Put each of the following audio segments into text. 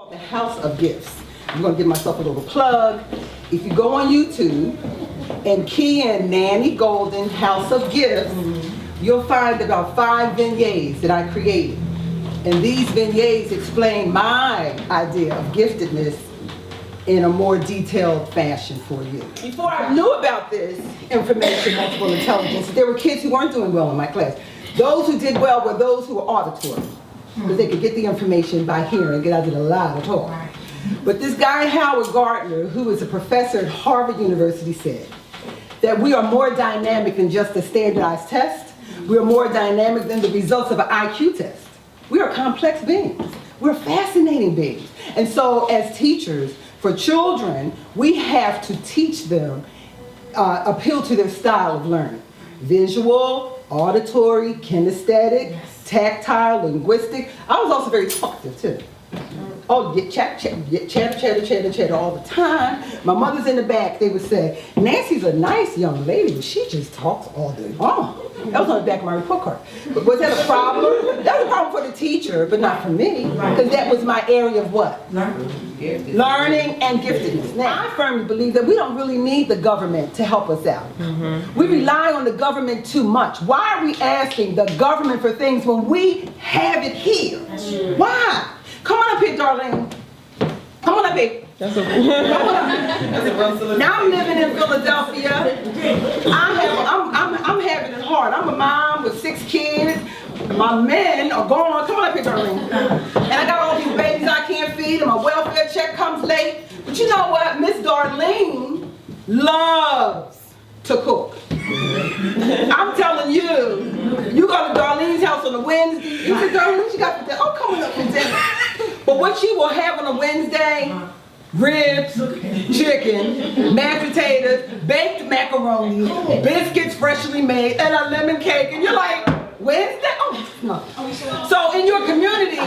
The House of Gifts. I'm going to give myself a little plug. If you go on YouTube and key in Nanny Golden House of Gifts, you'll find about 5 vignettes that I created. And these vignettes explain my idea of giftedness in a more detailed fashion for you. Before I knew about this information, multiple intelligence, there were kids who weren't doing well in my class. Those who did well were those who were auditory, because they could get the information by hearing, get out of the loud at all. But this guy, Howard Gardner, who is a professor at Harvard University, said that we are more dynamic than just a standardized test. We are more dynamic than the results of an IQ test. We are complex beings. We're fascinating beings. And so as teachers, for children, we have to teach them, appeal to their style of learning. Visual, auditory, kinesthetic, tactile, linguistic. I was also very talkative too. Oh, chatter all the time. My mother's in the back, they would say, Nancy's a nice young lady, but she just talks all day long. That was on the back of my report card. But was that a problem? That was a problem for the teacher, but not for me, because that was my area of what? Learning and giftedness. Now, I firmly believe that we don't really need the government to help us out. We rely on the government too much. Why are we asking the government for things when we have it here? Why? Come on up here, Darlene. Come on up here. Come on up. Now I'm living in Philadelphia. I'm having it hard. I'm a mom with 6 kids. My men are gone. Come on up here, Darlene. And I got all these babies I can't feed, and my welfare check comes late. But you know what? Miss Darlene loves to cook. I'm telling you, you go to Darlene's house on a Wednesday. You say, Darlene, what you got for dinner? Oh, come on up for dinner. But what she will have on a Wednesday, ribs, chicken, mashed potatoes, baked macaroni, biscuits freshly made, and a lemon cake. And you're like, Wednesday? Oh, no. So in your community,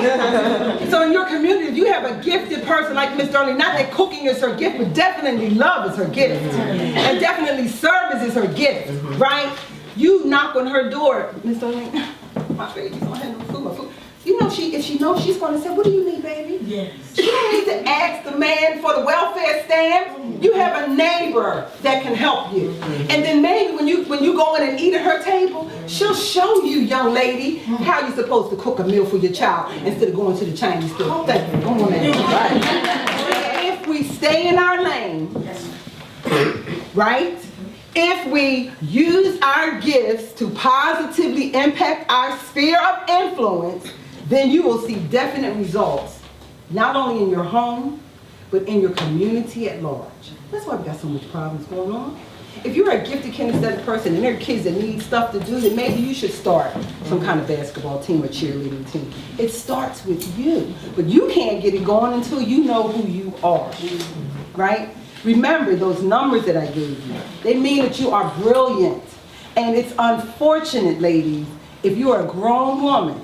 if you have a gifted person like Miss Darlene, not that cooking is her gift, but definitely love is her gift. And definitely service is her gift, right? You knock on her door, Miss Darlene, my baby's gonna have no food, You know, if she knows, she's going to say, what do you need, baby? Yes. You don't need to ask the man for the welfare stamp. You have a neighbor that can help you. And then maybe when you go in and eat at her table, she'll show you, young lady, how you're supposed to cook a meal for your child instead of going to the Chinese store. Thank you. Come on in. Right. If we stay in our lane, right? If we use our gifts to positively impact our sphere of influence, then you will see definite results, not only in your home, but in your community at large. That's why we got so much problems going on. If you're a gifted kinesthetic person and there are kids that need stuff to do, then maybe you should start some kind of basketball team or cheerleading team. It starts with you, but you can't get it going until you know who you are, right? Remember those numbers that I gave you. They mean that you are brilliant. And it's unfortunate, ladies, if you are a grown woman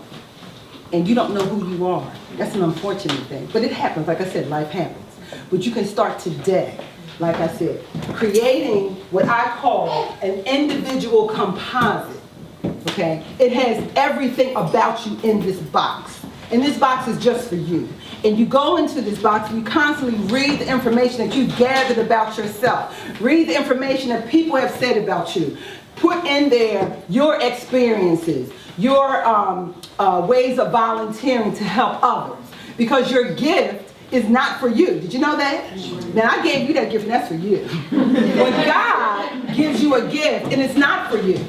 and you don't know who you are. That's an unfortunate thing. But it happens, like I said, life happens. But you can start today, like I said, creating what I call an individual composite, okay? It has everything about you in this box. And this box is just for you. And you go into this box and you constantly read the information that you've gathered about yourself. Read the information that people have said about you. Put in there your experiences, your ways of volunteering to help others. Because your gift is not for you. Did you know that? Now I gave you that gift and that's for you. But God gives you a gift and it's not for you.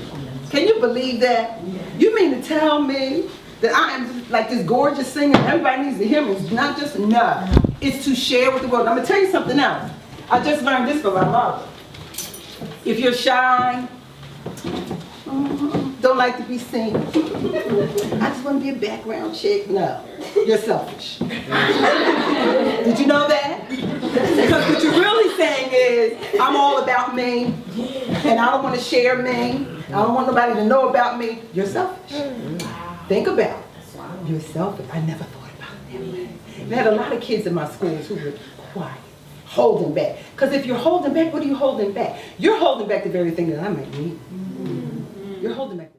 Can you believe that? You mean to tell me that I am like this gorgeous singer and everybody needs to hear me? It's not just enough. It's to share with the world. I'm going to tell you something else. I just learned this from my mother. If you're shy, don't like to be seen, I just want to be a background chick. No, you're selfish. Did you know that? Because what you're really saying is, I'm all about me, and I don't want to share me. I don't want nobody to know about me. You're selfish. Think about it. You're selfish. I never thought about it that way. We had a lot of kids in my schools who were quiet, holding back. Because if you're holding back, what are you holding back? You're holding back the very thing that I might need. You're holding back.